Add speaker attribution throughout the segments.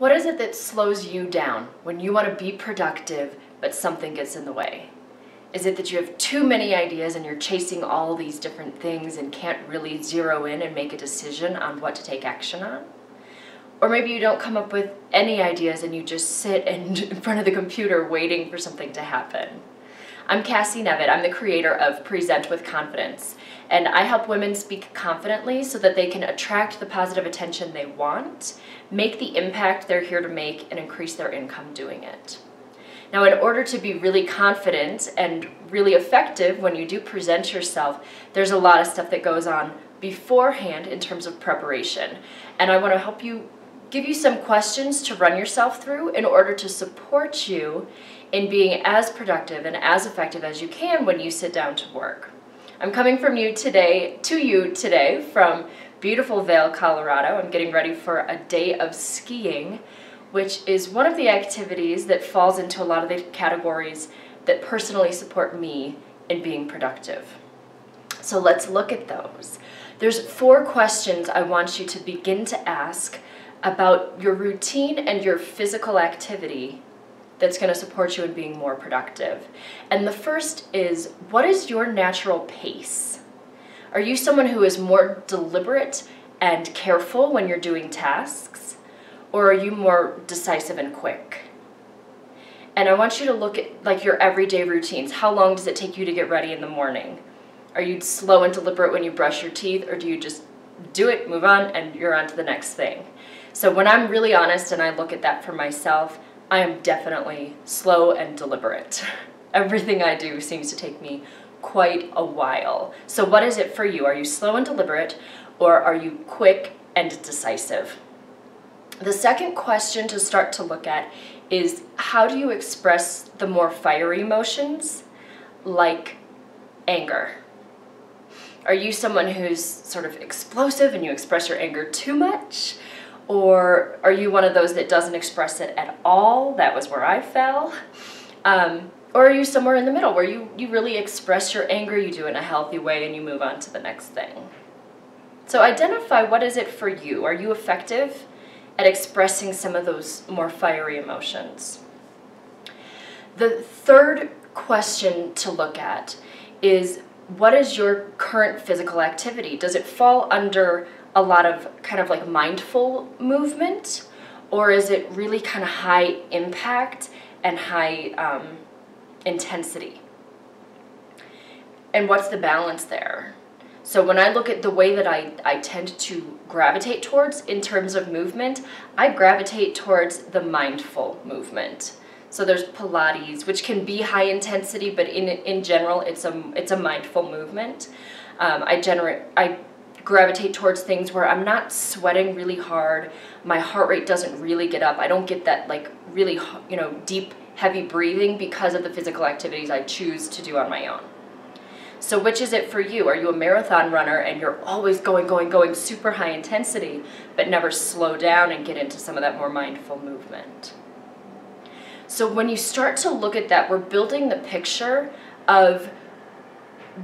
Speaker 1: What is it that slows you down when you want to be productive, but something gets in the way? Is it that you have too many ideas and you're chasing all these different things and can't really zero in and make a decision on what to take action on? Or maybe you don't come up with any ideas and you just sit in front of the computer waiting for something to happen. I'm Cassie Nevitt. I'm the creator of Present with Confidence, and I help women speak confidently so that they can attract the positive attention they want, make the impact they're here to make, and increase their income doing it. Now, in order to be really confident and really effective when you do present yourself, there's a lot of stuff that goes on beforehand in terms of preparation. And I want to help you, give you some questions to run yourself through in order to support you in being as productive and as effective as you can when you sit down to work. I'm coming to you today from beautiful Vail, Colorado. I'm getting ready for a day of skiing, which is one of the activities that falls into a lot of the categories that personally support me in being productive. So let's look at those. There's 4 questions I want you to begin to ask about your routine and your physical activity that's going to support you in being more productive. And the first is, what is your natural pace? Are you someone who is more deliberate and careful when you're doing tasks? Or are you more decisive and quick? And I want you to look at like your everyday routines. How long does it take you to get ready in the morning? Are you slow and deliberate when you brush your teeth, or do you just do it, move on, and you're on to the next thing? So when I'm really honest and I look at that for myself, I am definitely slow and deliberate. Everything I do seems to take me quite a while. So what is it for you? Are you slow and deliberate, or are you quick and decisive? The second question to start to look at is, how do you express the more fiery emotions, like anger? Are you someone who's sort of explosive and you express your anger too much? Or are you one of those that doesn't express it at all? That was where I fell. Or are you somewhere in the middle where you really express your anger, you do it in a healthy way, and you move on to the next thing? So identify, what is it for you? Are you effective at expressing some of those more fiery emotions? The third question to look at is, what is your current physical activity? Does it fall under a lot of kind of like mindful movement, or is it really kind of high impact and high intensity? And what's the balance there? So when I look at the way that I tend to gravitate towards in terms of movement, I gravitate towards the mindful movement. So there's Pilates, which can be high intensity, but in general, it's a mindful movement. I gravitate towards things where I'm not sweating really hard. My heart rate doesn't really get up. I don't get that like really, deep, heavy breathing because of the physical activities I choose to do on my own. So which is it for you? Are you a marathon runner and you're always going super high intensity, but never slow down and get into some of that more mindful movement? So when you start to look at that, we're building the picture of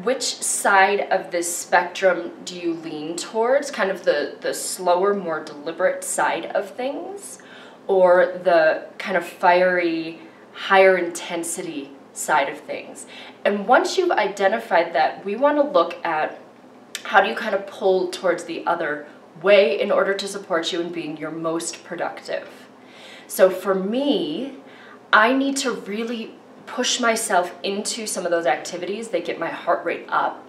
Speaker 1: which side of this spectrum do you lean towards, kind of the slower, more deliberate side of things, or the kind of fiery, higher intensity side of things. And once you've identified that, we want to look at how do you kind of pull towards the other way in order to support you in being your most productive. So for me, I need to really push myself into some of those activities that get my heart rate up,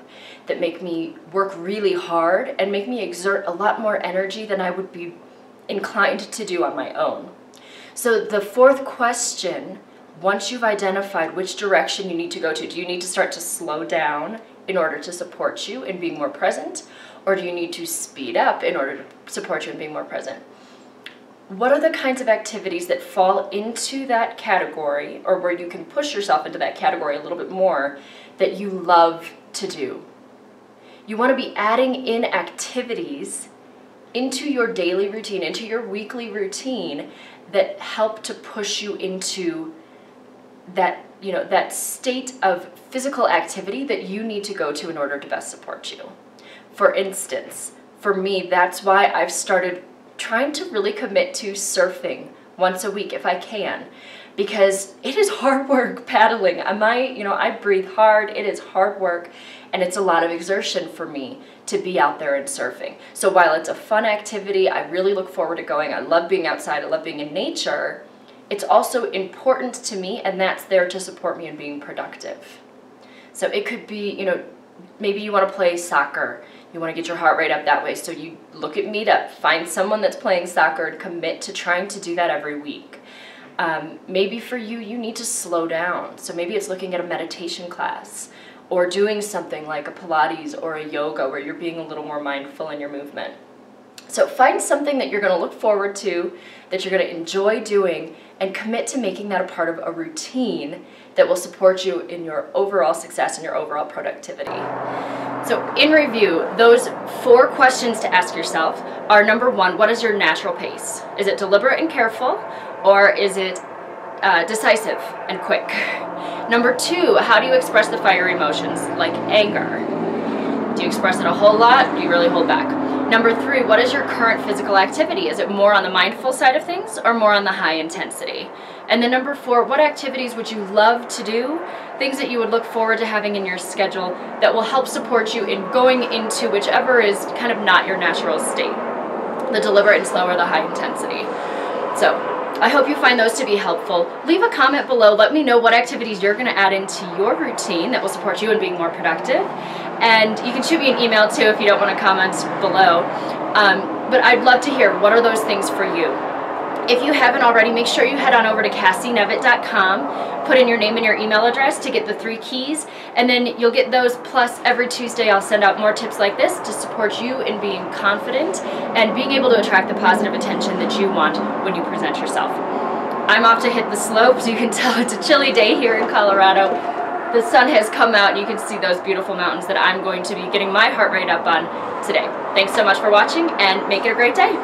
Speaker 1: that make me work really hard and make me exert a lot more energy than I would be inclined to do on my own. So the fourth question, once you've identified which direction you need to go to, do you need to start to slow down in order to support you in being more present, or do you need to speed up in order to support you in being more present? What are the kinds of activities that fall into that category, or where you can push yourself into that category a little bit more, that you love to do? You want to be adding in activities into your daily routine, into your weekly routine, that help to push you into that, that state of physical activity that you need to go to in order to best support you. For instance, for me, that's why I've started trying to really commit to surfing once a week if I can, because it is hard work paddling. I breathe hard, it is hard work, and it's a lot of exertion for me to be out there and surfing. So while it's a fun activity, I really look forward to going. I love being outside, I love being in nature. It's also important to me, and that's there to support me in being productive. So it could be, maybe you want to play soccer. You want to get your heart rate up that way. So you look at Meetup, find someone that's playing soccer and commit to trying to do that every week. Maybe for you, you need to slow down. So maybe it's looking at a meditation class or doing something like a Pilates or a yoga where you're being a little more mindful in your movement. So find something that you're going to look forward to, that you're going to enjoy doing, and commit to making that a part of a routine that will support you in your overall success and your overall productivity. So in review, those 4 questions to ask yourself are: number 1, what is your natural pace? Is it deliberate and careful, or is it decisive and quick? Number 2, how do you express the fiery emotions like anger? Do you express it a whole lot? Do you really hold back? Number 3, what is your current physical activity? Is it more on the mindful side of things or more on the high intensity? And then number 4, what activities would you love to do? Things that you would look forward to having in your schedule that will help support you in going into whichever is kind of not your natural state. The deliberate and slow or the high intensity. So I hope you find those to be helpful. Leave a comment below. Let me know what activities you're going to add into your routine that will support you in being more productive. And you can shoot me an email too if you don't want to comment below. But I'd love to hear, what are those things for you? If you haven't already, make sure you head on over to CassieNevitt.com, put in your name and your email address to get the 3 keys, and then you'll get those. Plus every Tuesday I'll send out more tips like this to support you in being confident and being able to attract the positive attention that you want when you present yourself. I'm off to hit the slopes. You can tell it's a chilly day here in Colorado. The sun has come out and you can see those beautiful mountains that I'm going to be getting my heart rate up on today. Thanks so much for watching, and make it a great day.